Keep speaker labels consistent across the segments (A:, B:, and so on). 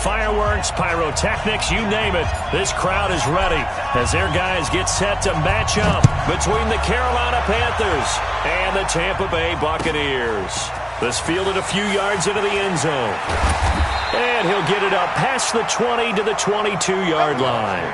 A: Fireworks, pyrotechnics, you name it. This crowd is ready as their guys get set to match up between the Carolina Panthers and the Tampa Bay Buccaneers. This fielded a few yards into the end zone. And he'll get it up past the 20 to the 22-yard line.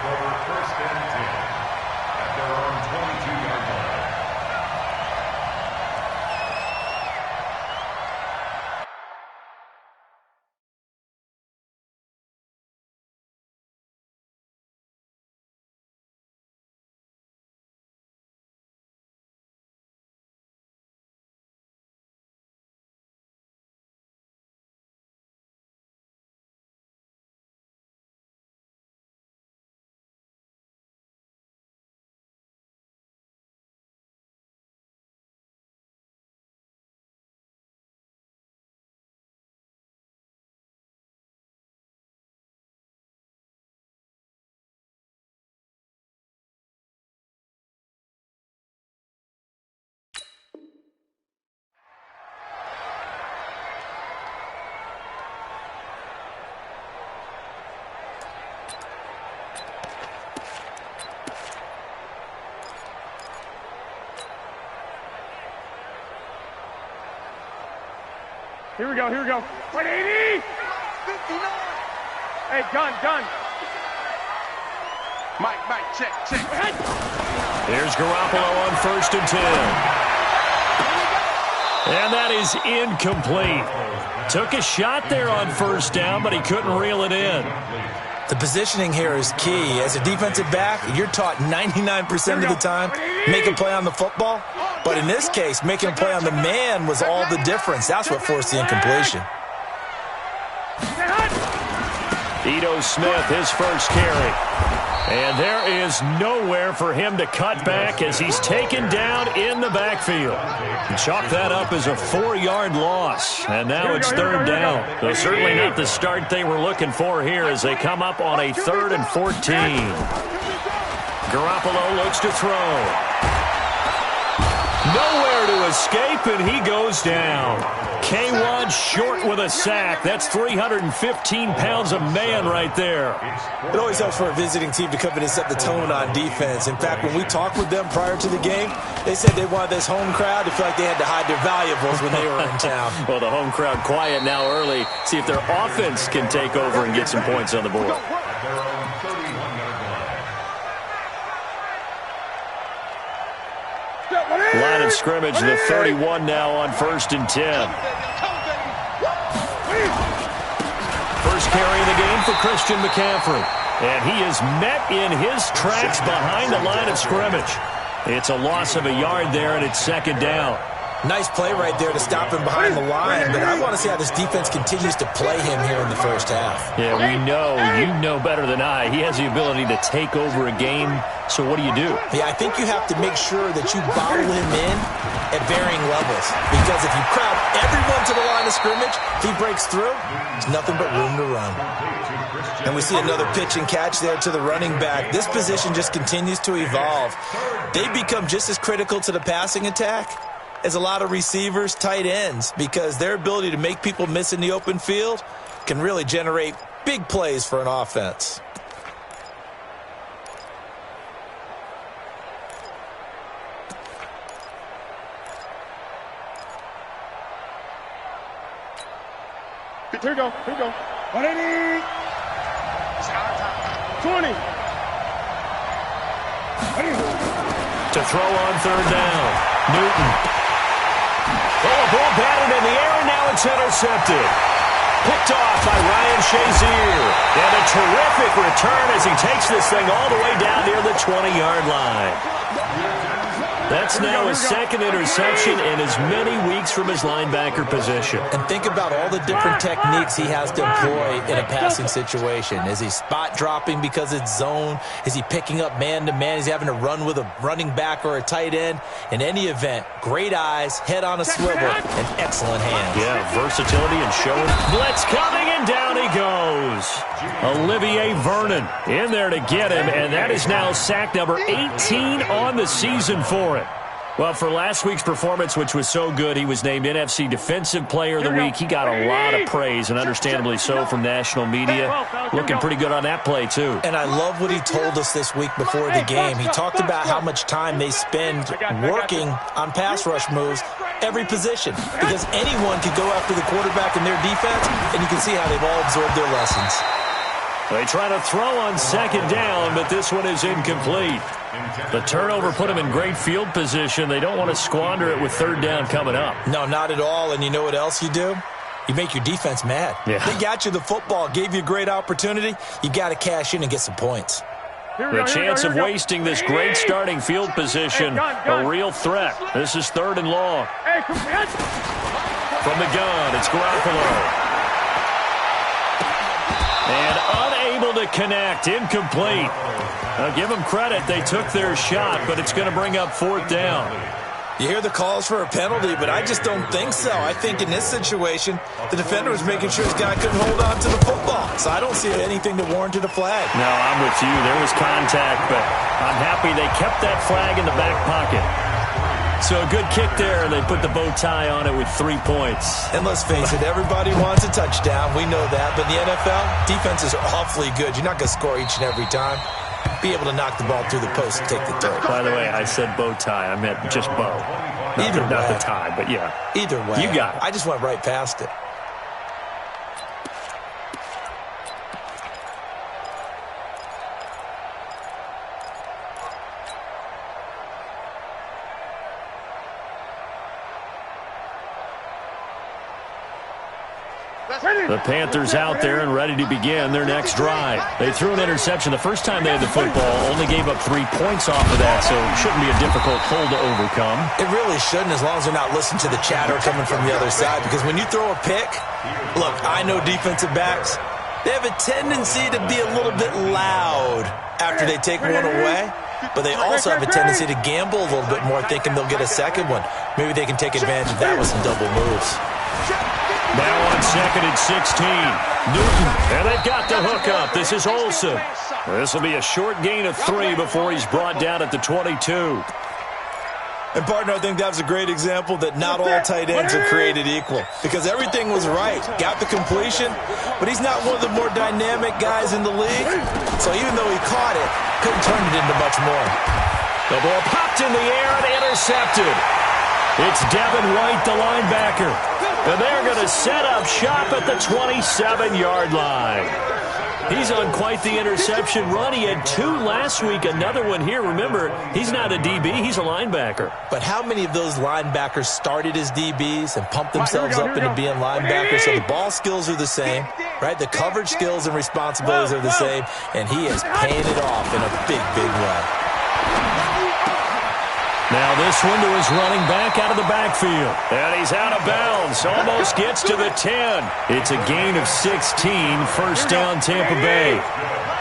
B: Here we go, here we go. 180! 59! Hey, gun. Mike, check.
A: Here's Garoppolo on 1st and 10. And that is incomplete. Took a shot there on 1st down, but he couldn't reel it in.
C: The positioning here is key. As a defensive back, you're taught 99% of the time, make a play on the football. But in this case, making a play on the man was all the difference. That's what forced the incompletion.
A: Ito Smith, his first carry. And there is nowhere for him to cut back as he's taken down in the backfield. Chalk that up as a 4-yard loss. And now it's 3rd down. So certainly not the start they were looking for here as they come up on a 3rd and 14. Garoppolo looks to throw. Nowhere to escape, and he goes down. K1 short with a sack. That's 315 pounds of man right there.
C: It always helps for a visiting team to come in and set the tone on defense. In fact, when we talked with them prior to the game, they said they wanted this home crowd to feel like they had to hide their valuables when they were in town.
A: Well, the home crowd quiet now early. See if their offense can take over and get some points on the board. Line of scrimmage, the 31 now on 1st and 10. First carry of the game for Christian McCaffrey. And he is met in his tracks behind the line of scrimmage. It's a loss of a yard there, and it's 2nd down.
C: Nice play right there to stop him behind the line, but I want to see how this defense continues to play him here in the first half.
A: Yeah, we know. You know better than I. He has the ability to take over a game, so what do you do?
C: Yeah, I think you have to make sure that you bottle him in at varying levels, because if you crowd everyone to the line of scrimmage, if he breaks through, there's nothing but room to run. And we see another pitch and catch there to the running back. This position just continues to evolve. They become just as critical to the passing attack as a lot of receivers, tight ends, because their ability to make people miss in the open field can really generate big plays for an offense.
B: Here we go. 180! 20!
A: To throw on 3rd down, Newton. Oh, a ball batted in the air, and now it's intercepted. Picked off by Ryan Shazier. And a terrific return as he takes this thing all the way down near the 20-yard line. That's now his 2nd interception in as many weeks from his linebacker position.
C: And think about all the different techniques he has to employ in a passing situation. Is he spot dropping because it's zone? Is he picking up man-to-man? Is he having to run with a running back or a tight end? In any event, great eyes, head on a swivel, and excellent hands.
A: Yeah, versatility and showing. Blitz coming, and down he goes. Olivier Vernon in there to get him, and that is now sack number 18 on the season for him. Well, for last week's performance, which was so good, he was named NFC Defensive Player of the Week. He got a lot of praise, and understandably so, from national media. Looking pretty good on that play, too.
C: And I love what he told us this week before the game. He talked about how much time they spend working on pass rush moves, every position, because anyone could go after the quarterback in their defense, and you can see how they've all absorbed their lessons.
A: They try to throw on second down, but this one is incomplete. The turnover put them in great field position. They don't want to squander it with third down coming up.
C: No, not at all. And you know what else you do? You make your defense mad.
A: Yeah.
C: They got you the football, gave you a great opportunity. You got to cash in and get some points.
A: The chance of wasting this great starting field position, a real threat. This is 3rd and long. From the gun, it's Garoppolo. And unable to connect, incomplete. Now give them credit, they took their shot, but it's going to bring up 4th down.
C: You hear the calls for a penalty, but I just don't think so. I think in this situation, the defender was making sure his guy couldn't hold on to the football. So I don't see anything that warranted a flag.
A: No, I'm with you. There was contact, but I'm happy they kept that flag in the back pocket. So a good kick there, and they put the bow tie on it with 3 points.
C: And let's face it, everybody wants a touchdown. We know that. But in the NFL, defenses are awfully good. You're not going to score each and every time. Be able to knock the ball through the post and take the throw.
A: By the way, I said bow tie. I meant just bow. Not the tie, but yeah.
C: Either way.
A: You got it.
C: I just went right past it.
A: The Panthers out there and ready to begin their next drive. They threw an interception the first time they had the football, only gave up 3 points off of that, so it shouldn't be a difficult hole to overcome.
C: It really shouldn't, as long as they're not listening to the chatter coming from the other side, because when you throw a pick, look, I know defensive backs, they have a tendency to be a little bit loud after they take one away, but they also have a tendency to gamble a little bit more, thinking they'll get a second one. Maybe they can take advantage of that with some double moves.
A: Now on 2nd and 16. Newton, and they've got the hook up. This is Olsen. This will be a short gain of 3 before he's brought down at the 22.
C: And, partner, I think that was a great example that not all tight ends are created equal, because everything was right. Got the completion, but he's not one of the more dynamic guys in the league. So even though he caught it, couldn't turn it into much more.
A: The ball popped in the air and intercepted. It's Devin White, the linebacker. And they're going to set up shop at the 27-yard line. He's on quite the interception run. He had 2 last week, another one here. Remember, he's not a DB, he's a linebacker.
C: But how many of those linebackers started as DBs and pumped themselves up into being linebackers? So the ball skills are the same, right? The coverage skills and responsibilities are the same, and he is paying it off in a big, big way.
A: Now this one to his running back out of the backfield. And he's out of bounds. Almost gets to the 10. It's a gain of 16. First down, Tampa Bay.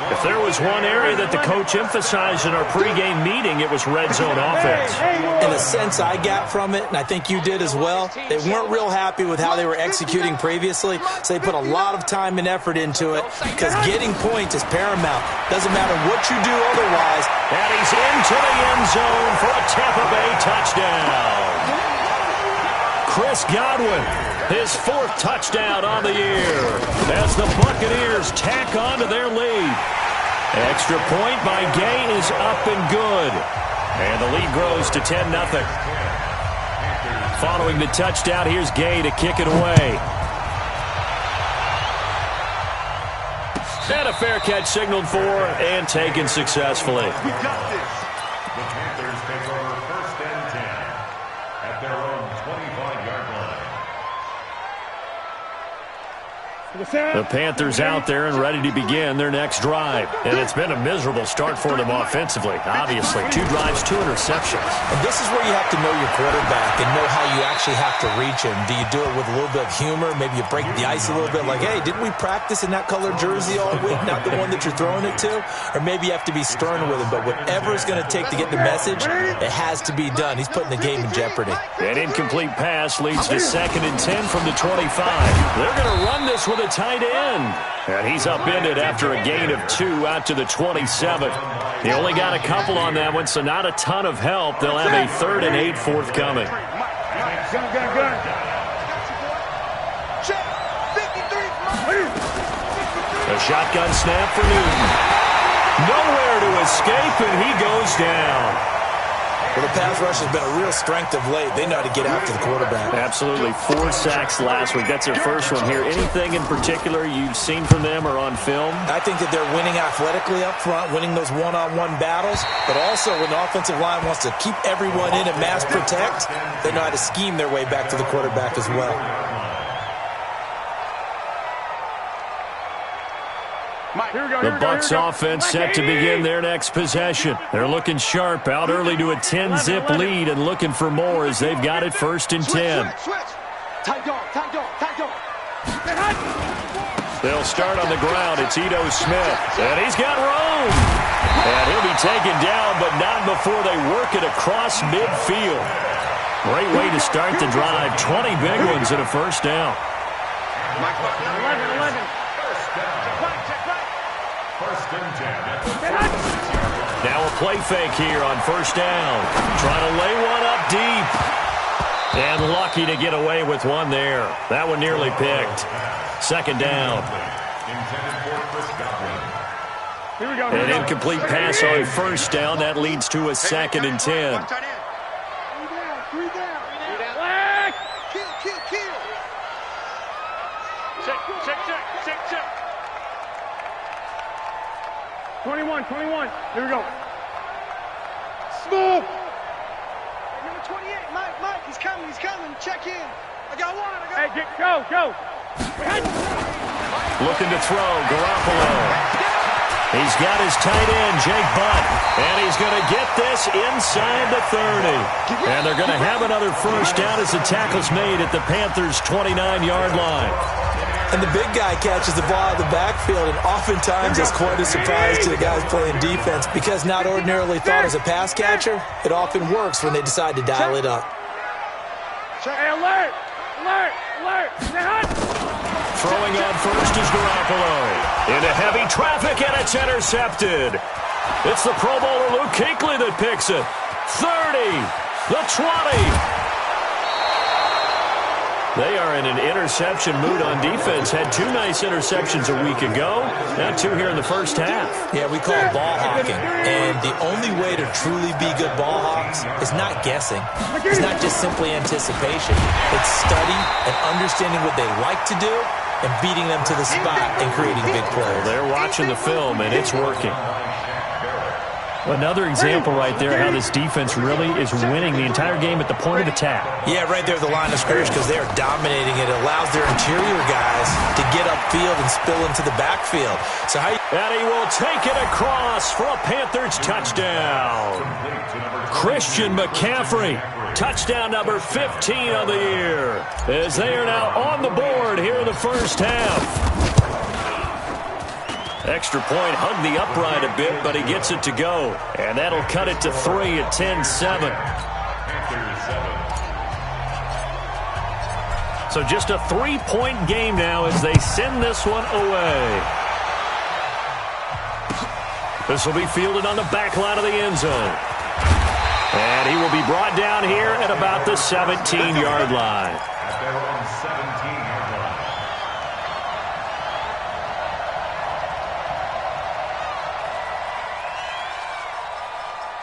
A: If there was one area that the coach emphasized in our pregame meeting, it was red zone offense.
C: In a sense I got from it, and I think you did as well, they weren't real happy with how they were executing previously, so they put a lot of time and effort into it, because getting points is paramount. Doesn't matter what you do otherwise.
A: And he's into the end zone for a Tampa Bay touchdown. Chris Godwin, his 4th touchdown on the year, as the Buccaneers tack on to their lead. Extra point by Gay is up and good. And the lead grows to 10-0. Following the touchdown, here's Gay to kick it away. And a fair catch signaled for and taken successfully.
D: We got this. The Panthers take over 1st and 10 at their own 25-yard line.
A: The Panthers out there and ready to begin their next drive. And it's been a miserable start for them offensively. Obviously, 2 drives, 2 interceptions.
C: And this is where you have to know your quarterback and know how you actually have to reach him. Do you do it with a little bit of humor? Maybe you break the ice a little bit like, hey, didn't we practice in that color jersey all week, not the one that you're throwing it to? Or maybe you have to be stern with him. But whatever it's going to take to get the message, it has to be done. He's putting the game in jeopardy.
A: An incomplete pass leads to 2nd and 10 from the 25. They're going to run this with a tight end. And he's upended after a gain of 2 out to the 27. He only got a couple on that one, so not a ton of help. They'll have a 3rd and 8 forthcoming.
B: Gun.
A: A shotgun snap for Newton. Nowhere to escape, and he goes down.
C: Well, the pass rush has been a real strength of late. They know how to get after the quarterback.
A: Absolutely. 4 sacks last week. That's their first one here. Anything in particular you've seen from them or on film?
C: I think that they're winning athletically up front, winning those one-on-one battles, but also when the offensive line wants to keep everyone in and mass protect, they know how to scheme their way back to the quarterback as well.
A: The Bucs offense set to begin their next possession. They're looking sharp, out early to a 10-zip lead and looking for more as they've got it 1st and 10.
B: Tight dog.
A: They'll start on the ground. It's Ito Smith, and he's got room. And he'll be taken down, but not before they work it across midfield. Great way to start the drive. 20 big ones and a 1st down.
B: 11.
A: Now a play fake here on 1st down. Trying to lay one up deep. And lucky to get away with one there. That one nearly picked. 2nd down. An incomplete pass on 1st down. That leads to a 2nd and 10.
B: 21. Here we go. Smooth.
E: Number 28, Mike, he's coming. Check in. I got one.
B: Hey, go.
A: Looking to throw, Garoppolo. He's got his tight end, Jake Butt, and he's going to get this inside the 30. And they're going to have another 1st down as the tackle's made at the Panthers' 29-yard line.
C: And the big guy catches the ball out of the backfield, and oftentimes it's quite a surprise to the guys playing defense because not ordinarily thought as a pass catcher, it often works when they decide to dial it up.
B: Hey, alert!
A: Throwing on 1st is Garoppolo. Into heavy traffic, and it's intercepted. It's the Pro Bowler Luke Kuechly that picks it. 30, the 20. They are in an interception mood on defense. Had 2 nice interceptions a week ago. Now 2 here in the 1st half.
C: Yeah, we call it ball hawking. And the only way to truly be good ball hawks is not guessing. It's not just simply anticipation. It's study and understanding what they like to do and beating them to the spot and creating big plays.
A: They're watching the film, and it's working. Another example right there how this defense really is winning the entire game at the point of attack.
C: Yeah, right there at the line of scrimmage because they are dominating it. It allows their interior guys to get upfield and spill into the backfield. So
A: and he will take it across for a Panthers touchdown. Christian McCaffrey, touchdown number 15 of the year, as they are now on the board here in the 1st half. Extra point, hugged the upright a bit, but he gets it to go. And that'll cut it to 3 at 10-7. So just a 3-point game now as they send this one away. This will be fielded on the back line of the end zone. And he will be brought down here at about the 17-yard line.
D: At their own 17-yard line.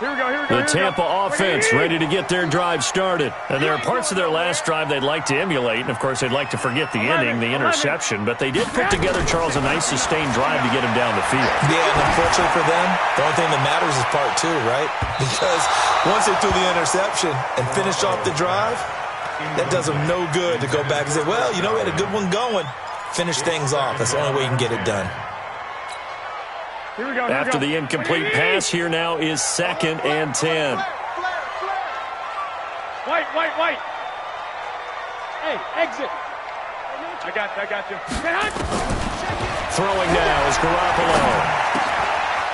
B: Here we go.
A: The Tampa offense ready to get their drive started. And there are parts of their last drive they'd like to emulate. And, of course, they'd like to forget the ending, the interception. But they did put together, Charles, a nice sustained drive to get him down the field.
C: Yeah, and unfortunately for them, the only thing that matters is part 2, right? Because once they threw the interception and finished off the drive, that does them no good to go back and say, well, you know, we had a good one going. Finish things off. That's the only way you can get it done.
B: Here we go.
A: After the incomplete pass, here now is 2nd and 10.
B: White. Hey, exit. I got you.
A: Throwing now is Garoppolo.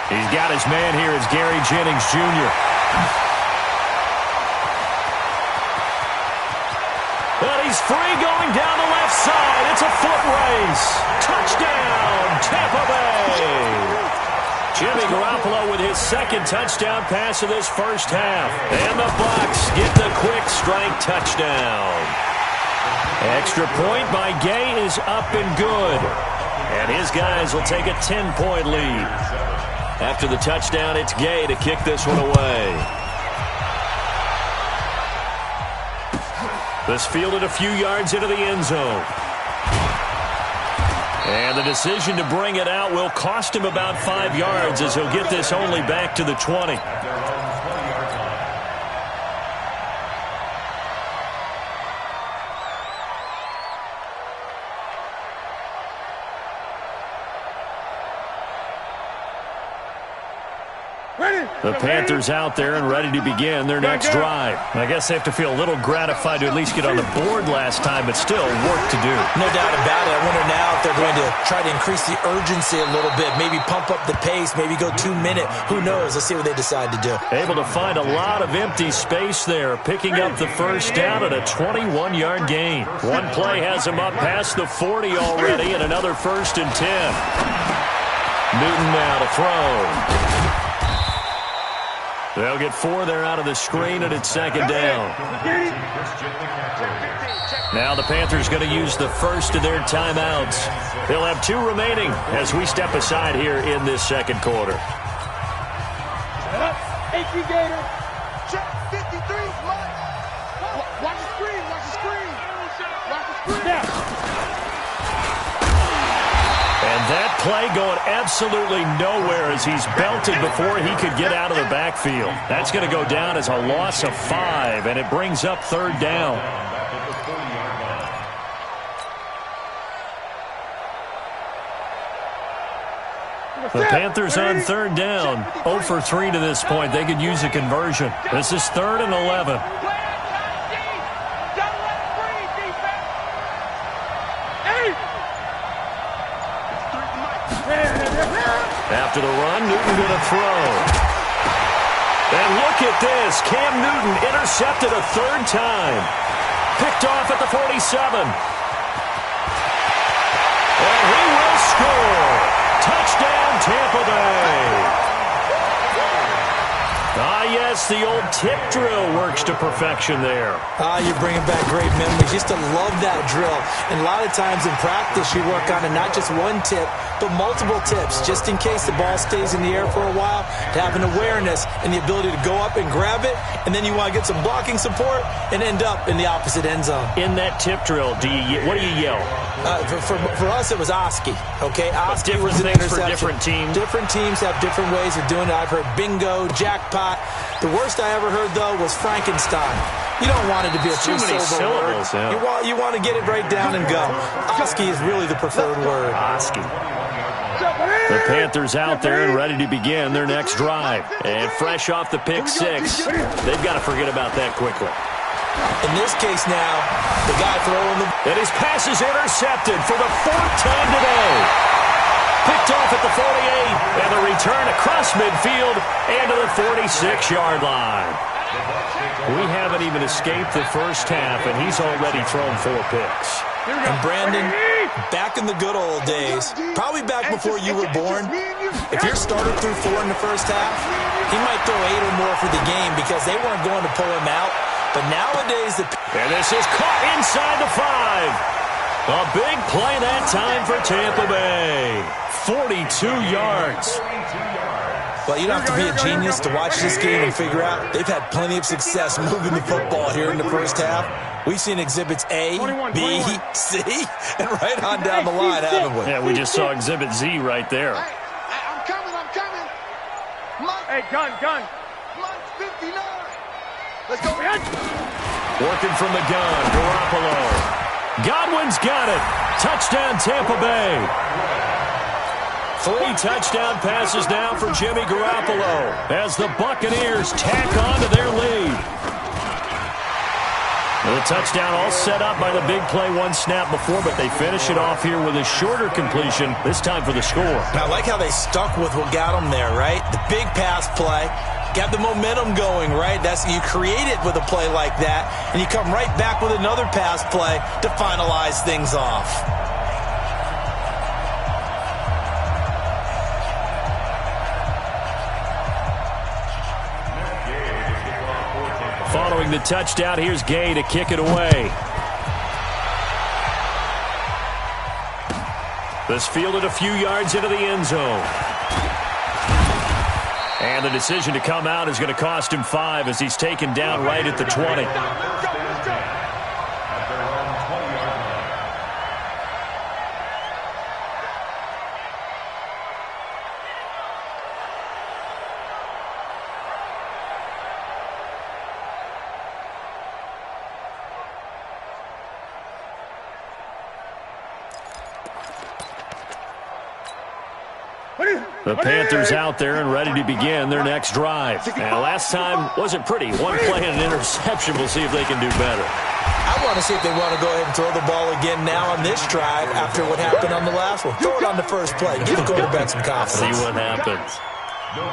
A: He's got his man here as Gary Jennings Jr. And he's free going down the left side. It's a foot race. Touchdown, Tampa Bay. Jimmy Garoppolo with his second touchdown pass of this first half. And the Bucs get the quick strike touchdown. Extra point by Gay is up and good. And his guys will take a 10-point lead. After the touchdown, it's Gay to kick this one away. This fielded a few yards into the end zone. And the decision to bring it out will cost him about 5 yards as he'll get this only back to the 20. The Panthers out there and ready to begin their next drive. I guess they have to feel a little gratified to at least get on the board last time, but still work to do.
C: No doubt about it. I wonder now if they're going to try to increase the urgency a little bit, maybe pump up the pace, maybe go 2-minute. Who knows? Let's see what they decide to do.
A: Able to find a lot of empty space there, picking up the first down at a 21-yard gain. One play has him up past the 40 already, and another 1st and 10. Newton now to throw. They'll get 4 there out of the screen, and it's 2nd down. Now the Panthers going to use the first of their timeouts. They'll have 2 remaining as we step aside here in this second quarter.
E: Hey, Gator. Check 53. Watch the screen. Watch the screen. Watch the screen. Yeah.
A: And that play going absolutely nowhere as he's belted before he could get out of the backfield. That's going to go down as a loss of 5, and it brings up 3rd down. The Panthers on 3rd down. 0 for 3 to this point. They could use a conversion. This is 3rd and 11. After the run, Newton going to throw. And look at this. Cam Newton intercepted a 3rd time. Picked off at the 47. And he will score. Touchdown, Tampa Bay. Ah, yes, the old tip drill works to perfection there.
C: You're bringing back great memories. Used to love that drill. And a lot of times in practice, you work on it, not just one tip, but multiple tips, just in case the ball stays in the air for a while, to have an awareness and the ability to go up and grab it, and then you want to get some blocking support and end up in the opposite end zone.
A: In that tip drill, what do you yell?
C: For us, it was Oski. Okay, Oski
A: different
C: was an
A: things for
C: interception.
A: different teams.
C: Different teams have different ways of doing it. I've heard bingo, jackpot. The worst I ever heard, though, was Frankenstein. You don't want it to be a
A: too many syllables.
C: Yeah. You want to get it right down and go. Oski is really the preferred word.
A: Oski. The Panthers out there and ready to begin their next drive. And fresh off the pick 6, they've got to forget about that quickly.
C: In this case now, the guy throwing the...
A: And his pass is intercepted for the 4th time today. Picked off at the 48, and the return across midfield and to the 46-yard line. We haven't even escaped the first half, and he's already thrown 4 picks.
C: And Brandon, back in the good old days, probably back before you were born, if your starter threw 4 in the first half, he might throw 8 or more for the game because they weren't going to pull him out. But nowadays...
A: And this is caught inside the 5. A big play that time for Tampa Bay. 42 yards.
C: Well, you don't have to be a genius to watch this game and figure out they've had plenty of success moving the football here in the first half. We've seen exhibits A, B, C, and right on down the line, haven't we?
A: Yeah, we just saw exhibit Z right there.
E: I'm coming.
B: Hey, gun.
E: Mike's 59. Let's go.
A: Working from the gun, Garoppolo. Godwin's got it. Touchdown, Tampa Bay. 3 touchdown passes now for Jimmy Garoppolo as the Buccaneers tack on to their lead. The touchdown all set up by the big play 1 snap before, but they finish it off here with a shorter completion, this time for the score.
C: Now, I like how they stuck with what got them there, right? The big pass play. Got the momentum going, right? You create it with a play like that, and you come right back with another pass play to finalize things off.
A: throwing the touchdown. Here's Gay to kick it away. This fielded a few yards into the end zone. And the decision to come out is going to cost him 5 as he's taken down right at the 20. The Panthers out there and ready to begin their next drive. And last time wasn't pretty. One play and an interception. We'll see if they can do better.
C: I want to see if they want to go ahead and throw the ball again now on this drive after what happened on the last one. Throw it on the first play. Give the quarterback some confidence.
A: See what happens.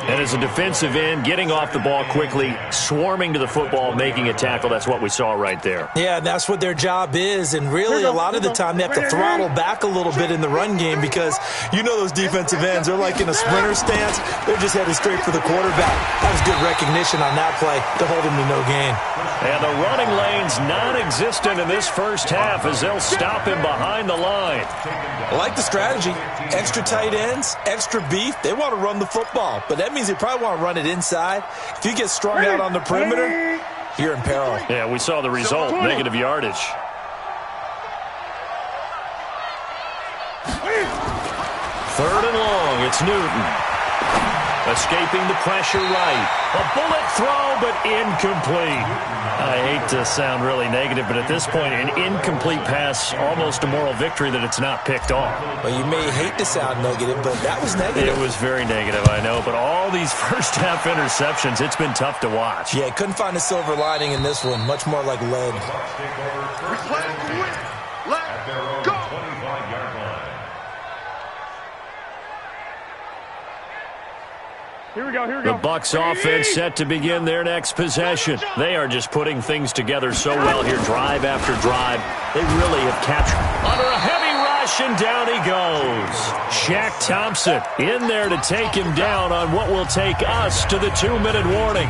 A: And as a defensive end, getting off the ball quickly, swarming to the football, making a tackle, that's what we saw right there.
C: Yeah, and that's what their job is. And really, a lot of the time, they have to throttle back a little bit in the run game because you know those defensive ends, they're like in a sprinter stance. They're just headed straight for the quarterback. That was good recognition on that play to hold him to no gain.
A: And the running lane's non-existent in this first half as they'll stop him behind the line.
C: I like the strategy. Extra tight ends, extra beef. They want to run the football. But that means they probably want to run it inside. If you get strung out on the perimeter, you're in peril.
A: Yeah, we saw the result, negative yardage. Third and long, it's Newton. Escaping the pressure right. A bullet throw, but incomplete. I hate to sound really negative, but at this point, an incomplete pass, almost a moral victory that it's not picked off.
C: Well, you may hate to sound negative, but that was negative.
A: It was very negative, I know. But all these first-half interceptions, it's been tough to watch.
C: Yeah, couldn't find a silver lining in this one. Much more like lead.
D: Let's go. 25-yard line.
B: Here we go, here we go.
A: The Bucs offense set to begin their next possession. They are just putting things together so well here, drive after drive. They really have captured. Under a heavy rush, and down he goes. Shaq Thompson in there to take him down on what will take us to the 2-minute warning.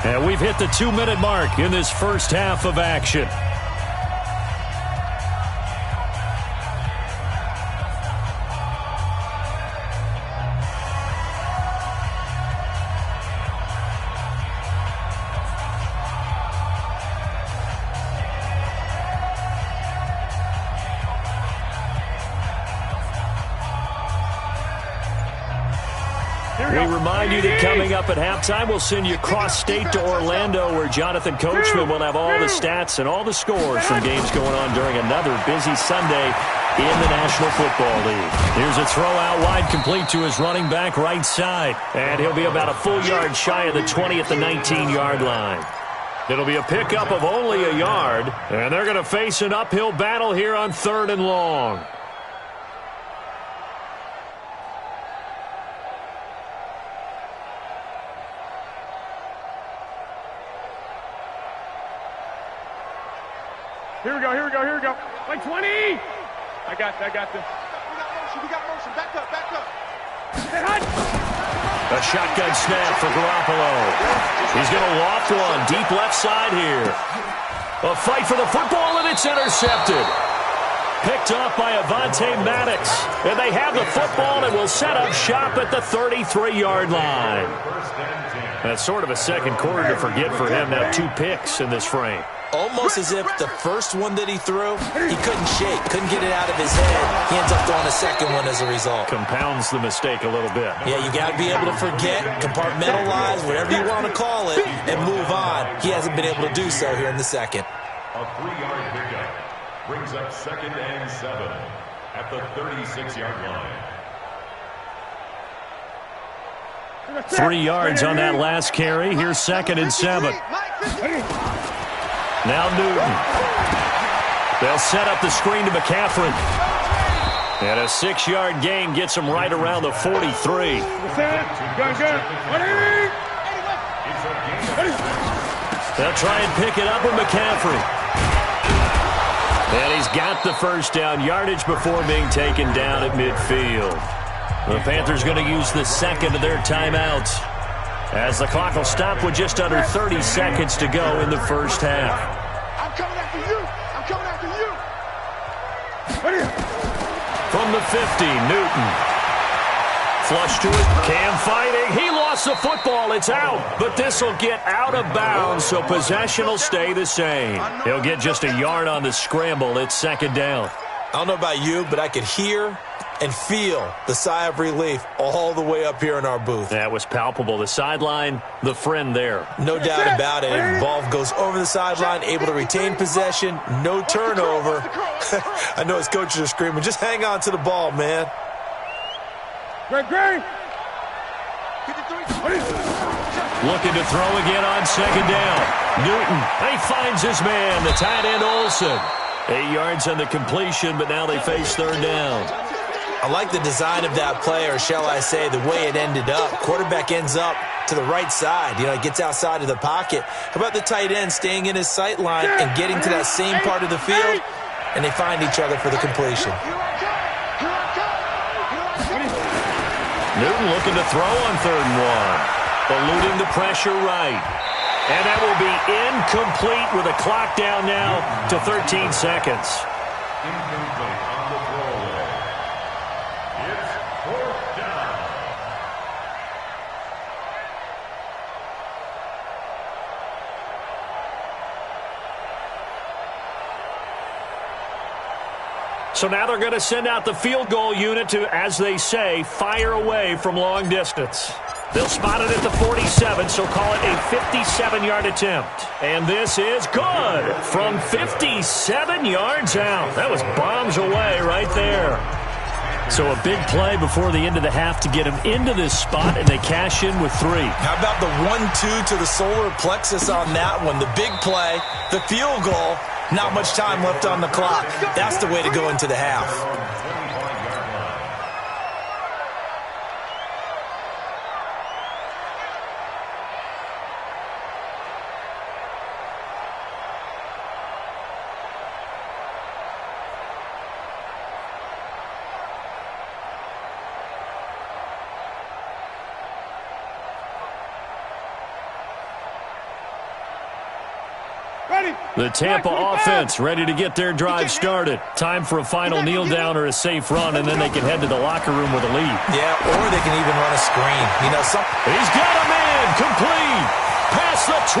A: And we've hit the 2-minute mark in this first half of action. We remind you that coming up at halftime, we'll send you cross-state to Orlando, where Jonathan Coachman will have all the stats and all the scores from games going on during another busy Sunday in the National Football League. Here's a throw out wide, complete to his running back right side. And he'll be about a full yard shy of the 20 at the 19-yard line. It'll be a pickup of only a yard, and they're going to face an uphill battle here on 3rd and long.
B: Here we go, here we go, here we go. Like 20! I got this.
E: We got motion. Back up.
A: A shotgun snap for Garoppolo. He's going to loft one deep left side here. A fight for the football, and it's intercepted. Picked off by Avonte Maddox. And they have the football and will set up shop at the 33-yard line. That's sort of a second quarter to forget for him. Now 2 picks in this frame.
C: Almost as if the first one that he threw, he couldn't shake, couldn't get it out of his head. He ends up throwing a second one as a result.
A: Compounds the mistake a little bit.
C: Yeah, you got to be able to forget, compartmentalize, whatever you want to call it, and move on. He hasn't been able to do so here in the second.
D: A 3-yard pickup brings up 2nd and 7 at the 36-yard line.
A: 3 yards on that last carry. Here's 2nd and 7. Now Newton. They'll set up the screen to McCaffrey. And a 6-yard gain gets him right around the 43. They'll try and pick it up with McCaffrey. And he's got the first down, yardage before being taken down at midfield. The Panthers going to use the second of their timeouts. as the clock will stop with just under 30 seconds to go in the first half.
E: I'm coming after you. I'm coming after you.
A: From the 50, Newton. Flush to it. Cam fighting. He lost the football. It's out. But this will get out of bounds, so possession will stay the same. He'll get just a yard on the scramble. It's second down.
C: I don't know about you, but I could hear and feel the sigh of relief all the way up here in our booth.
A: That was palpable. The sideline, the friend there.
C: No doubt about it. Ball goes over the sideline, able to retain possession, no turnover. I know his coaches are screaming, just hang on to the ball, man.
B: Great.
A: Looking to throw again on second down. Newton, he finds his man, the tight end Olsen. 8 yards on the completion, but now they face third down.
C: I like the design of that play, or shall I say the way it ended up. Quarterback ends up to the right side. You know, he gets outside of the pocket. How about the tight end staying in his sight line and getting to that same part of the field? And they find each other for the completion.
A: Newton looking to throw on 3rd and 1. Eluding the pressure right. And that will be incomplete with a clock down now to 13 seconds.
D: Incomplete on the throwaway. It's 4th down.
A: So now they're going to send out the field goal unit to, as they say, fire away from long distance. They'll spot it at the 47, so call it a 57-yard attempt. And this is good from 57 yards out. That was bombs away right there. So a big play before the end of the half to get them into this spot, and they cash in with 3.
C: How about the 1-2 to the solar plexus on that one? The big play, the field goal, not much time left on the clock. That's the way to go into the half.
A: The Tampa offense ready to get their drive started. Time for a final kneel down or a safe run, and then they can head to the locker room with a lead.
C: Yeah, or they can even run a screen. You know,
A: he's got a man complete past the 20.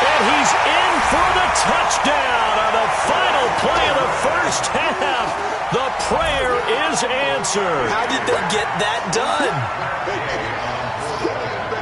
A: And he's in for the touchdown on the final play of the first half. The prayer is answered.
C: How did they get that done?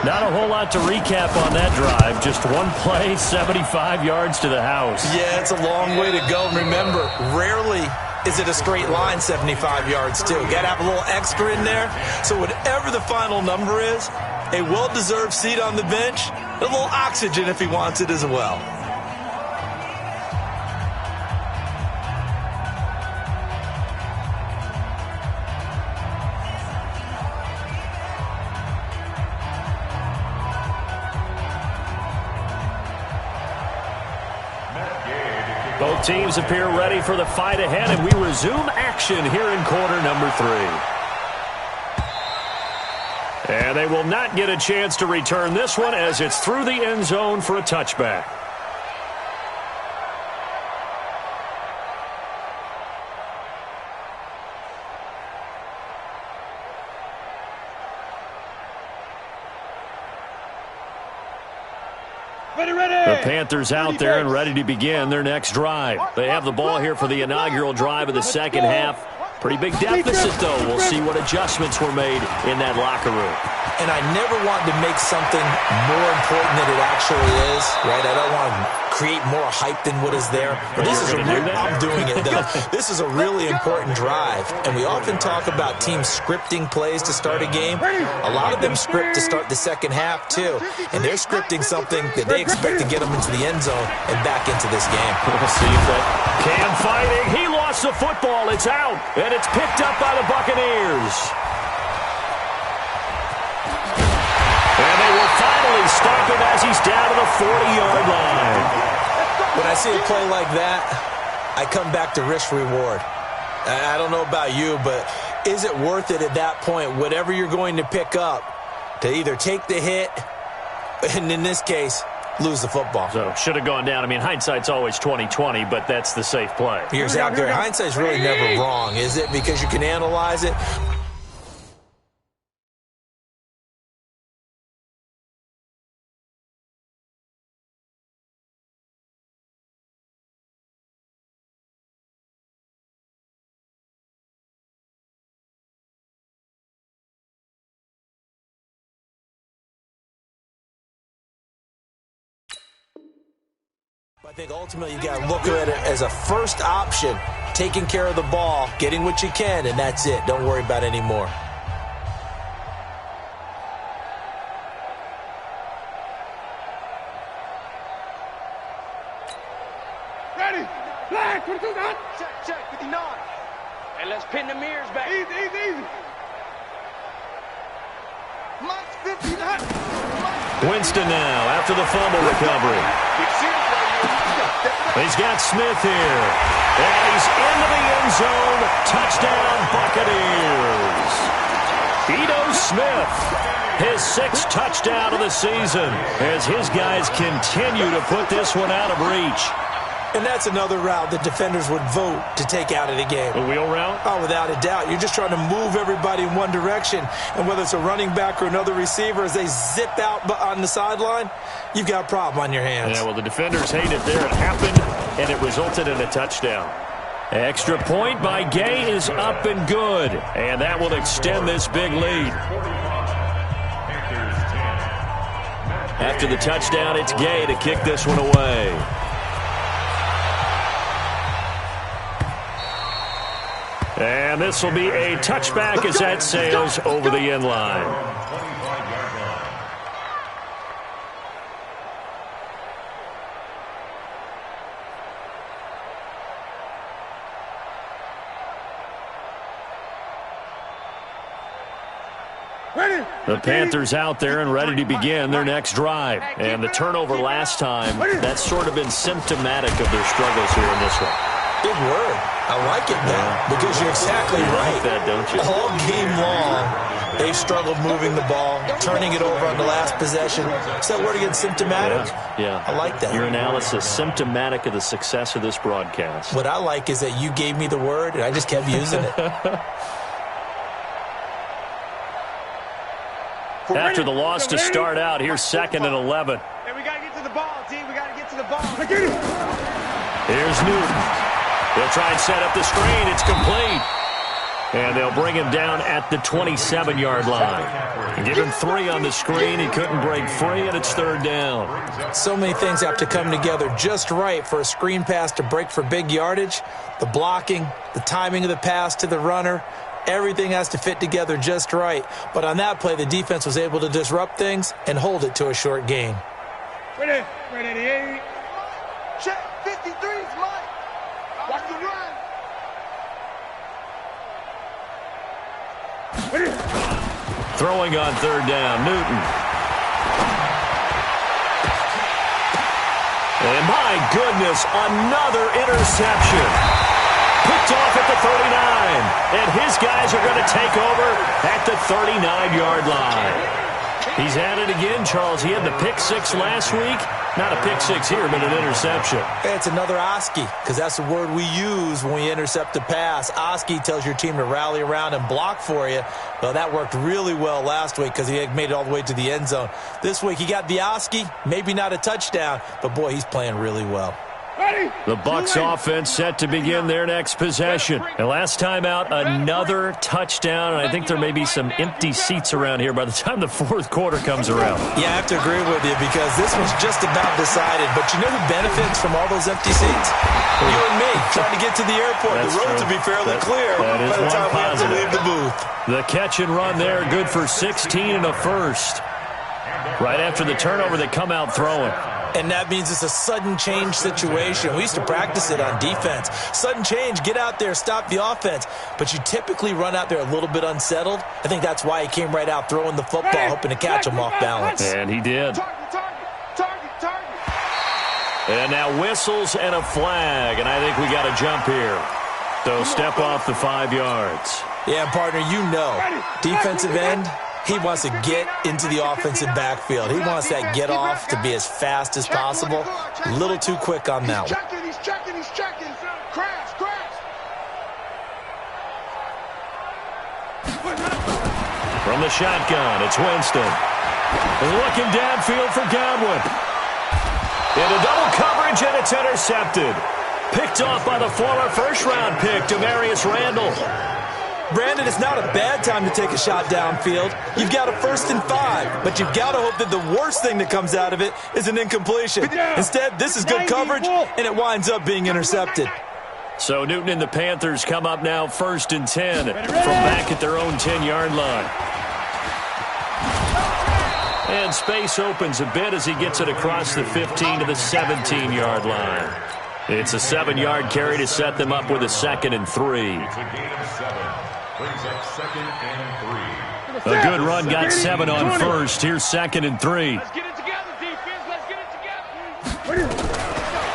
A: Not a whole lot to recap on that drive. Just one play, 75 yards to the house.
C: Yeah, it's a long way to go. Remember, rarely is it a straight line 75 yards, too. Got to have a little extra in there. So whatever the final number is, a well-deserved seat on the bench, a little oxygen if he wants it as well.
A: Both teams appear ready for the fight ahead, and we resume action here in quarter number 3. And they will not get a chance to return this one as it's through the end zone for a touchback. The Panthers out there and ready to begin their next drive. They have the ball here for the inaugural drive of the second half. Pretty big deficit, though. We'll see what adjustments were made in that locker room.
C: And I never want to make something more important than it actually is, right? I don't want to create more hype than what is there. But this is I'm doing it, though. This is a really important drive. And we often talk about teams scripting plays to start a game. A lot of them script to start the second half, too. And they're scripting something that they expect to get them into the end zone and back into this game.
A: We'll see if that Cam fighting. He lost the football. It's out. And it's picked up by the Buccaneers. And they will finally stop him as he's down to the 40-yard line.
C: When I see a play like that, I come back to risk-reward. I don't know about you, but is it worth it at that point, whatever you're going to pick up, to either take the hit, and in this case, lose the football.
A: So should have gone down. I mean, hindsight's always 20/20, but that's the safe play.
C: Here's out there. Hindsight's really never wrong, is it? Because you can analyze it. I think ultimately you got to look at it as a first option, taking care of the ball, getting what you can, and that's it. Don't worry about any more.
B: Ready? Flag, 22 gun.
E: Check, 59.
B: And let's pin the mirrors back. Easy.
E: Mike's 59.
A: Winston now after the fumble recovery. He's got Smith here. And he's into the end zone. Touchdown, Buccaneers. Ito Smith, his 6th touchdown of the season as his guys continue to put this one out of reach.
C: And that's another route that defenders would vote to take out of the game.
A: A wheel route?
C: Oh, without a doubt. You're just trying to move everybody in one direction. And whether it's a running back or another receiver, as they zip out on the sideline, you've got a problem on your hands.
A: Yeah, well, the defenders hate it there. It happened, and it resulted in a touchdown. Extra point by Gay is up and good. And that will extend this big lead. After the touchdown, it's Gay to kick this one away. And this will be a touchback as that sails over the end line. The Panthers out there and ready to begin their next drive. And the turnover last time, that's sort of been symptomatic of their struggles here in this one.
C: Big word. I like it now because you're exactly right.
A: You like that, don't you?
C: All game long, they've struggled moving the ball, turning it over on the last possession. Is that word again, symptomatic?
A: Yeah.
C: I like that.
A: Your analysis, symptomatic of the success of this broadcast.
C: What I like is that you gave me the word, and I just kept using it.
A: After the loss to start out, here's 2nd and 11.
B: Hey, we got to get to the ball, team. We got to get to the ball.
A: Here's Newton. They'll try and set up the screen. It's complete. And they'll bring him down at the 27-yard line. And give him 3 on the screen. He couldn't break free, and it's 3rd down.
C: So many things have to come together just right for a screen pass to break for big yardage. The blocking, the timing of the pass to the runner, everything has to fit together just right. But on that play, the defense was able to disrupt things and hold it to a short gain.
B: Ready, 88.
E: Check, 53's Mike. Watch the run.
A: Throwing on 3rd down, Newton. And my goodness, another interception. Picked off at the 39. And his guys are going to take over at the 39-yard line. He's at it again, Charles. He had the pick 6 last week. Not a pick 6 here, but an interception.
C: It's another Oski, because that's the word we use when we intercept a pass. Oski tells your team to rally around and block for you. Well, that worked really well last week because he made it all the way to the end zone. This week, he got the Oski, maybe not a touchdown, but, boy, he's playing really well.
A: The Bucs offense set to begin their next possession. And last time out, another touchdown. And I think there may be some empty seats around here by the time the 4th quarter comes around.
C: Yeah, I have to agree with you because this one's just about decided. But you know who benefits from all those empty seats? You and me, trying to get to the airport.
A: That's
C: the roads will be fairly clear by the time we have to leave the booth.
A: The catch and run there, good for 16 and a first. Right after the turnover, they come out throwing.
C: And that means it's a sudden change situation. We used to practice it on defense. Sudden change, get out there, stop the offense. But you typically run out there a little bit unsettled. I think that's why he came right out throwing the football, hoping to catch him off balance.
A: And he did.
E: Target.
A: And now whistles and a flag. And I think we got to jump here. So step off the 5 yards.
C: Yeah, partner, you know, defensive end, He wants to get into the offensive backfield. He wants that get off to be as fast as possible. A little too quick on that one.
E: He's checking. Crash.
A: From the shotgun, it's Winston. Looking downfield for Godwin. Into double coverage, and it's intercepted. Picked off by the former first-round pick, Demarius Randall.
C: Brandon, it's not a bad time to take a shot downfield. You've got a 1st and 5, but you've got to hope that the worst thing that comes out of it is an incompletion. Instead, this is good coverage, and it winds up being intercepted.
A: So Newton and the Panthers come up now 1st and 10 from back at their own 10-yard line. And space opens a bit as he gets it across the 15 to the 17-yard line. It's a 7-yard carry to set them up with a 2nd and 3.
D: It's a gain of 7. Brings up 2nd and 3.
A: A good run got 7 on first. Here's 2nd and 3.
B: Let's get it together, defense. Let's get it together.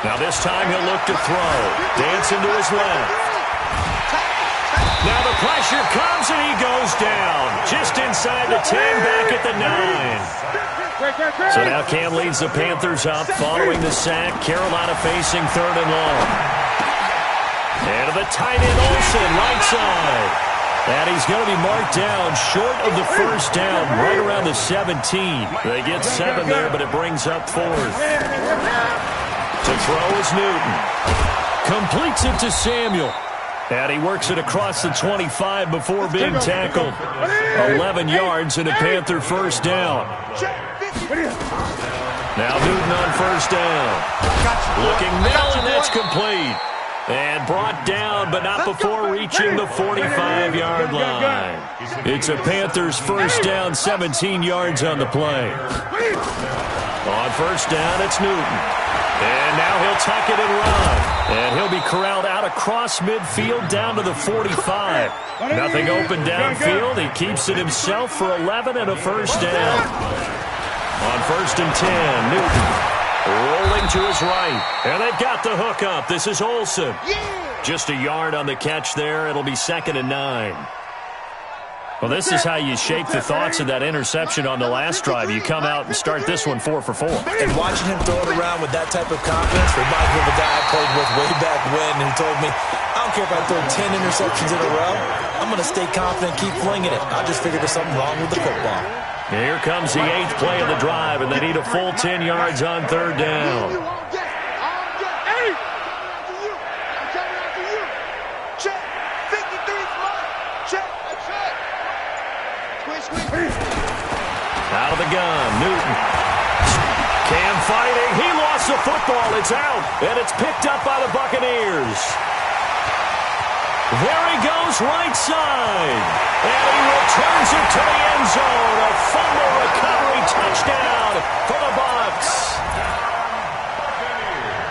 A: Now this time he'll look to throw. Dancing to his left. Now the pressure comes and he goes down. Just inside the 10, back at the 9. So now Cam leads the Panthers up following the sack. Carolina facing 3rd and long. And to the tight end Olsen, right side. And he's going to be marked down short of the first down, right around the 17. They get 7 there, but it brings up 4th. To throw is Newton. Completes it to Samuel. And he works it across the 25 before being tackled. 11 yards and a Panther first down. Now Newton on first down. Looking now, and that's complete. And brought down, but not before reaching the 45-yard line. It's a Panthers first down, 17 yards on the play. On first down, it's Newton. And now he'll tuck it and run. And he'll be corralled out across midfield down to the 45. Nothing open downfield. He keeps it himself for 11 and a first down. On first and 10, Newton. Rolling to his right. And they've got the hook up. This is Olsen. Just a yard on the catch there. It'll be 2nd and 9. Well, this is how you shape the thoughts of that interception on the last drive. You come out and start this one 4 for 4.
C: And watching him throw it around with that type of confidence reminds me of a guy I played with way back when, and he told me, I don't care if I throw 10 interceptions in a row. I'm going to stay confident, keep flinging it. I just figured there's something wrong with the football.
A: Here comes the 8th play of the drive, and they need a full 10 yards on 3rd down. Out of the gun, Newton. Cam fighting. He lost the football. It's out, and it's picked up by the Buccaneers. There he goes, right side. And he returns it to the end zone. A fumble recovery touchdown for the Bucs.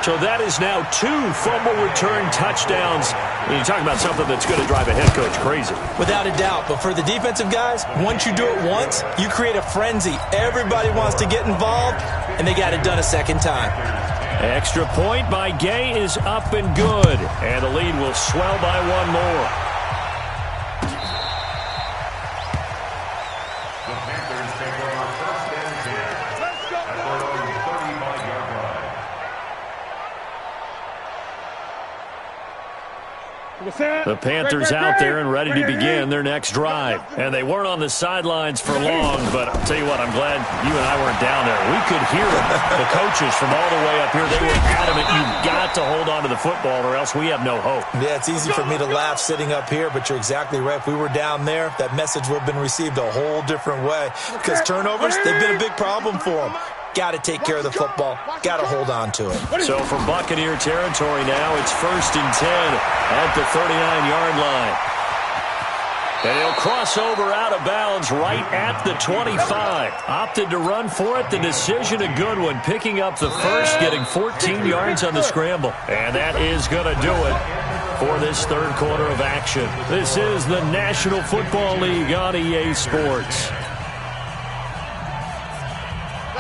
A: So that is now 2 fumble return touchdowns. And you talk about something that's going to drive a head coach crazy.
C: Without a doubt. But for the defensive guys, once you do it once, you create a frenzy. Everybody wants to get involved, and they got it done a second time.
A: Extra point by Gay is up and good. And the lead will swell by 1 more.
D: The Panthers take over 1st and 10. Let's go. At their own 35-yard line.
A: The Panthers out there and ready to begin their next drive. And they weren't on the sidelines for long, but I'll tell you what, I'm glad you and I weren't down there. We could hear the coaches from all the way up here. They were adamant, you've got to hold on to the football or else we have no hope.
C: Yeah, it's easy for me to laugh sitting up here, but you're exactly right. If we were down there, that message would have been received a whole different way. Because turnovers, they've been a big problem for them. Got to take care of the football. Got to hold on to it.
A: So for Buccaneer territory now, it's 1st and 10 at the 39-yard line. And he'll cross over out of bounds right at the 25. Opted to run for it. The decision a good one. Picking up the first, getting 14 yards on the scramble. And that is going to do it for this 3rd quarter of action. This is the National Football League on EA Sports.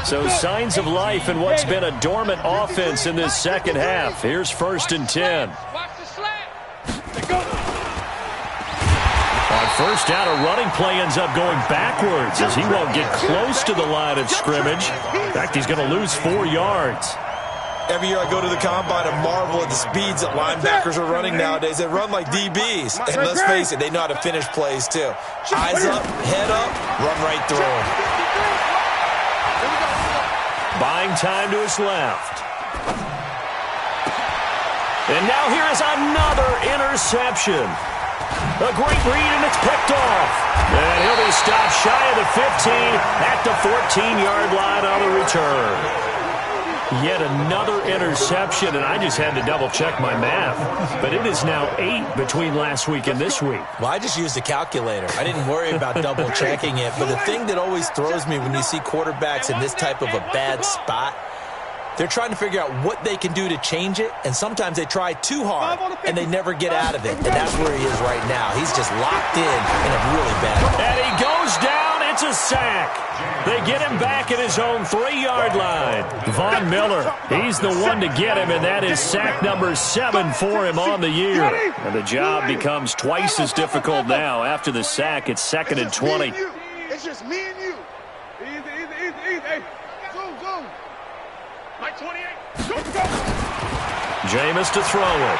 A: So signs of life in what's been a dormant offense in this second half. Here's 1st and 10.
B: Watch the slant.
A: On First down, a running play ends up going backwards as he won't get close to the line of scrimmage. In fact, he's going to lose 4 yards.
C: Every year I go to the combine and marvel at the speeds that linebackers are running nowadays. They run like DBs. And let's face it, they know how to finish plays too. Eyes up, head up, run right through them.
A: Buying time to his left. And now here is another interception. A great read, and it's picked off. And he'll be stopped shy of the 15 at the 14-yard line on the return. Yet another interception, and I just had to double-check my math. But it is now 8 between last week and this week.
C: Well, I just used a calculator. I didn't worry about double-checking it. But the thing that always throws me when you see quarterbacks in this type of a bad spot, they're trying to figure out what they can do to change it, and sometimes they try too hard, and they never get out of it. And that's where he is right now. He's just locked in a really bad way.
A: And he goes down. It's a sack. They get him back at his own 3-yard line. Von Miller, he's the one to get him, and that is sack number 7 for him on the year. And the job becomes twice as difficult now. After the sack, it's 2nd and 20.
E: It's just me and you. Easy. Hey, zoom. Mike 28. Go.
A: Jameis to throw it.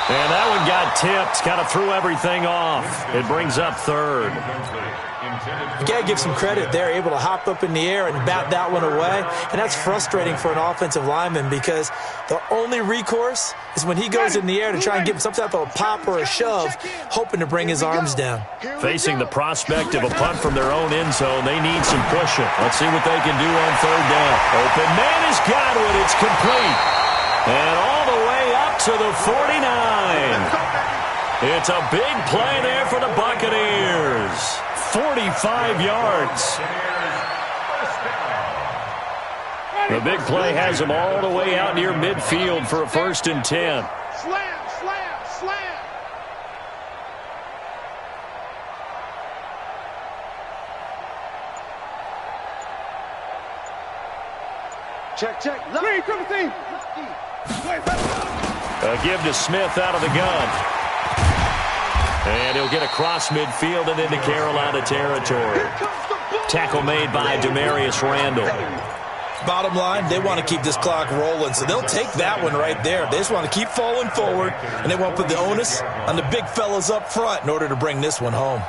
A: And that one got tipped. Kind of threw everything off. It brings up 3rd.
C: You got to give some credit. They're able to hop up in the air and bat that one away. And that's frustrating for an offensive lineman because the only recourse is when he goes in the air to try and give some type of a pop or a shove, hoping to bring his arms down.
A: Facing the prospect of a punt from their own end zone, they need some pushing. Let's see what they can do on 3rd down. Open man is Godwin. It's complete. And all the way up to the 49. It's a big play there for the Buccaneers. 45 yards. The big play has them all the way out near midfield for a 1st and 10.
E: Slam. Check. Green, 17.
A: A give to Smith out of the gun. And he'll get across midfield and into Carolina territory. Tackle made by Demarius Randall.
C: Bottom line, they want to keep this clock rolling, so they'll take that one right there. They just want to keep falling forward, and they want to put the onus on the big fellas up front in order to bring this one home.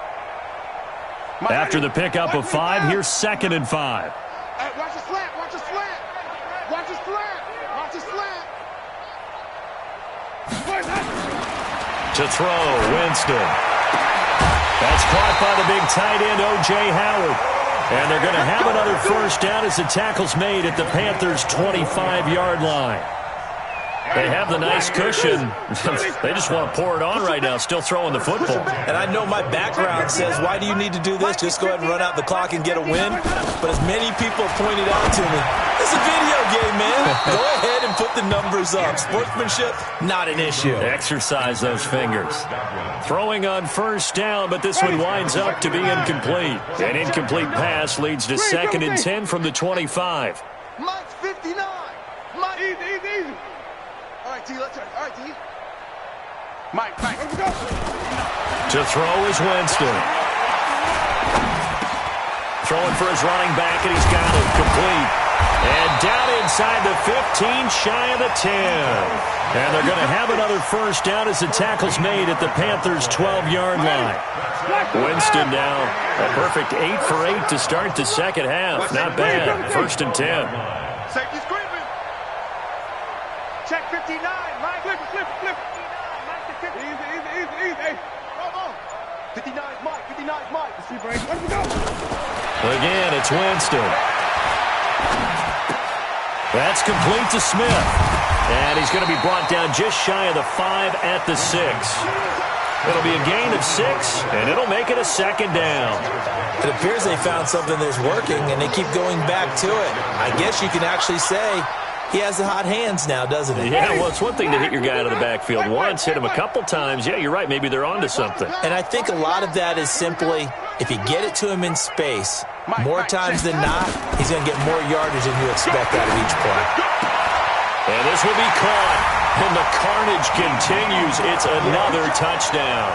A: After the pickup of 5, here's 2nd and 5.
E: Watch the slant.
A: To throw, Winston. That's caught by the big tight end, O.J. Howard. And they're going to have another 1st down as the tackle's made at the Panthers' 25-yard line. They have the nice cushion. They just want to pour it on right now, still throwing the football.
C: And I know my background says, why do you need to do this? Just go ahead and run out the clock and get a win. But as many people have pointed out to me, it's a video game, man. Go ahead and put the numbers up. Sportsmanship, not an issue.
A: Exercise those fingers. Throwing on 1st down, but this one winds up to be incomplete. An incomplete pass leads to 2nd and 10 from the 25.
E: Mike's 59. Mike, easy. All right, T, let's turn. All right, T. Mike, let's go.
A: To throw is Winston. Throwing for his running back, and he's got it complete. And down inside the 15, shy of the 10. And they're going to have another 1st down as the tackle's made at the Panthers' 12-yard line. Winston now a perfect 8 for 8 to start the 2nd half. Not bad. 1st and 10.
E: Safety screaming. Check 59. Mike, flip. Mike, easy. Hey, come on. 59's Mike. 59's Mike. Let's see, break. Let's go.
A: Again, it's Winston. That's complete to Smith. And he's going to be brought down just shy of the 5 at the 6. It'll be a gain of 6, and it'll make it a 2nd down.
C: It appears they found something that's working, and they keep going back to it. I guess you can actually say he has the hot hands now, doesn't he?
A: Yeah, well, it's one thing to hit your guy out of the backfield once, hit him a couple times. Yeah, you're right. Maybe they're onto something.
C: And I think a lot of that is simply if you get it to him in space, more times than not, he's going to get more yardage than you expect out of each play.
A: And this will be caught. And the carnage continues. It's another touchdown.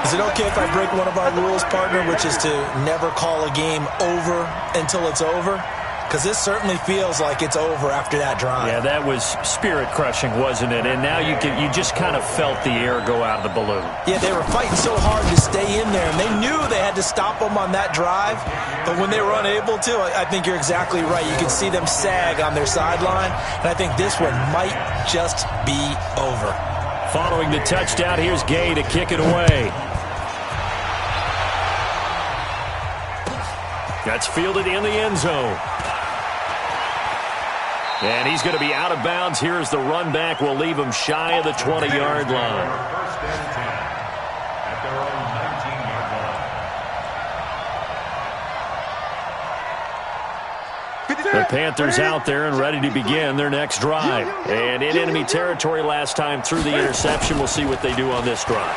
C: Is it okay if I break one of our rules, partner, which is to never call a game over until it's over? Because this certainly feels like it's over after that drive.
A: Yeah, that was spirit-crushing, wasn't it? And now you just kind of felt the air go out of the balloon.
C: Yeah, they were fighting so hard to stay in there, and they knew they had to stop them on that drive. But when they were unable to, I think you're exactly right. You could see them sag on their sideline, and I think this one might just be over.
A: Following the touchdown, here's Gay to kick it away. That's fielded in the end zone. And he's going to be out of bounds. Here's the run back. We'll leave him shy of the 20-yard line.
D: First and 10 at their own 19-yard line.
A: The Panthers out there and ready to begin their next drive. And in enemy territory last time through the interception. We'll see what they do on this drive.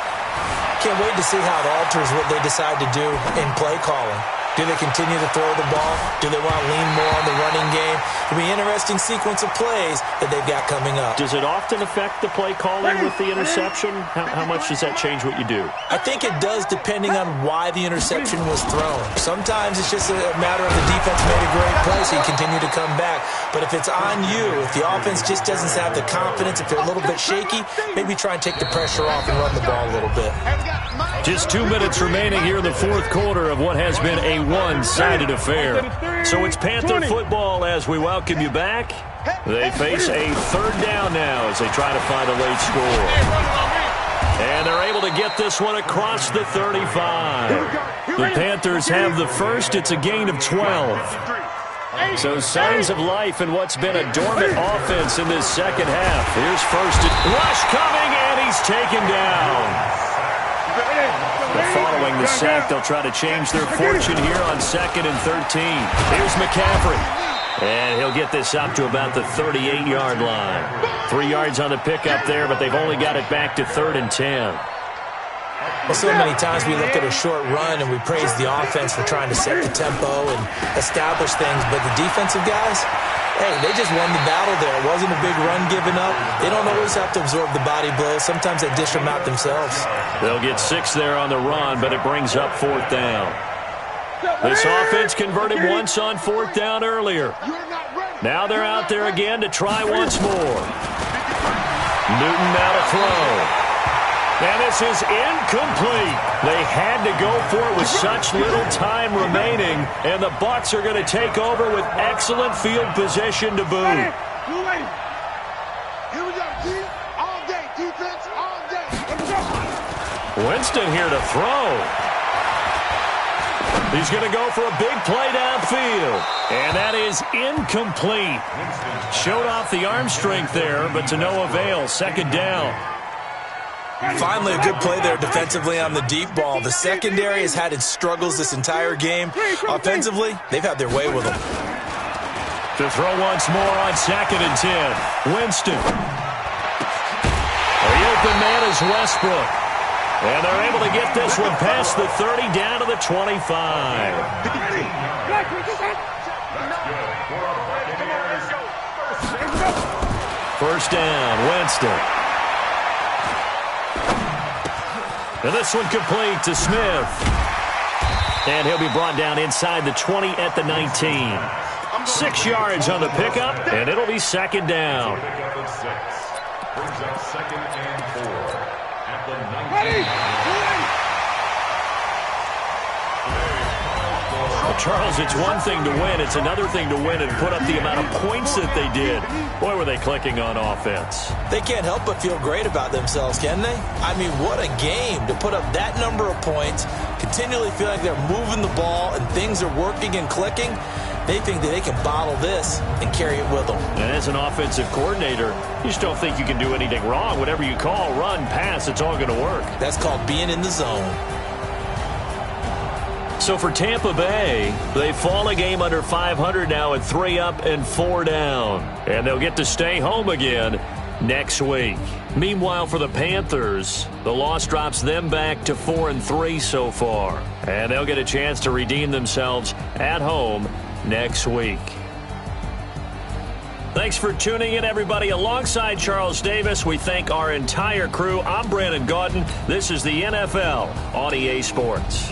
C: Can't wait to see how it alters what they decide to do in play calling. Do they continue to throw the ball? Do they want to lean more on the running game? It'll be an interesting sequence of plays that they've got coming up.
A: Does it often affect the play calling with the interception? How much does that change what you do?
C: I think it does depending on why the interception was thrown. Sometimes it's just a matter of the defense made a great play, so you continue to come back. But if it's on you, if the offense just doesn't have the confidence, if they're a little bit shaky, maybe try and take the pressure off and run the ball a little bit.
A: Just 2 minutes remaining here in the fourth quarter of what has been a one-sided affair. So it's Panther football as we welcome you back. They face a third down now as they try to find a late score. And they're able to get this one across the 35. The Panthers have the first. It's a gain of 12. So signs of life in what's been a dormant offense in this second half. Here's first. Rush coming, and he's taken down. Following the sack, they'll try to change their fortune here on 2nd and 13. Here's McCaffrey. And he'll get this up to about the 38-yard line. 3 yards on the pickup there, but they've only got it back to 3rd and 10.
C: Well, so many times we look at a short run and we praise the offense for trying to set the tempo and establish things, but the defensive guys, hey, they just won the battle there. It wasn't a big run given up. They don't always have to absorb the body blows. Sometimes they dish them out themselves.
A: They'll get 6 there on the run, but it brings up 4th down. This offense converted once on 4th down earlier. Now they're out there again to try once more. Newton now to throw. And this is incomplete. They had to go for it with such little time remaining, and the Bucs are going to take over with excellent field position to boot.
E: Here we go, G. All day, defense, all day. Let's go.
A: Winston here to throw. He's going to go for a big play downfield, and that is incomplete. Showed off the arm strength there, but to no avail. 2nd down.
C: Finally, a good play there defensively on the deep ball. The secondary has had its struggles this entire game. Offensively, they've had their way with them.
A: To throw once more on 2nd and 10. Winston. The open man is Westbrook. And they're able to get this one past the 30 down to the 25. First down, Winston. And this one complete to Smith. And he'll be brought down inside the 20 at the 19. 6 yards on the pickup, and it'll be 2nd down.
D: Brings up 2nd and 4 at the 19.
A: Well, Charles, it's one thing to win. It's another thing to win and put up the amount of points that they did. Boy, were they clicking on offense.
C: They can't help but feel great about themselves, can they? I mean, what a game to put up that number of points, continually feel like they're moving the ball and things are working and clicking. They think that they can bottle this and carry it with them.
A: And as an offensive coordinator, you just don't think you can do anything wrong. Whatever you call, run, pass, it's all going to work.
C: That's called being in the zone.
A: So for Tampa Bay, they fall a game under 500 now at 3 up and 4 down. And they'll get to stay home again next week. Meanwhile, for the Panthers, the loss drops them back to 4 and 3 so far. And they'll get a chance to redeem themselves at home next week. Thanks for tuning in, everybody. Alongside Charles Davis, we thank our entire crew. I'm Brandon Gaudin. This is the NFL on EA Sports.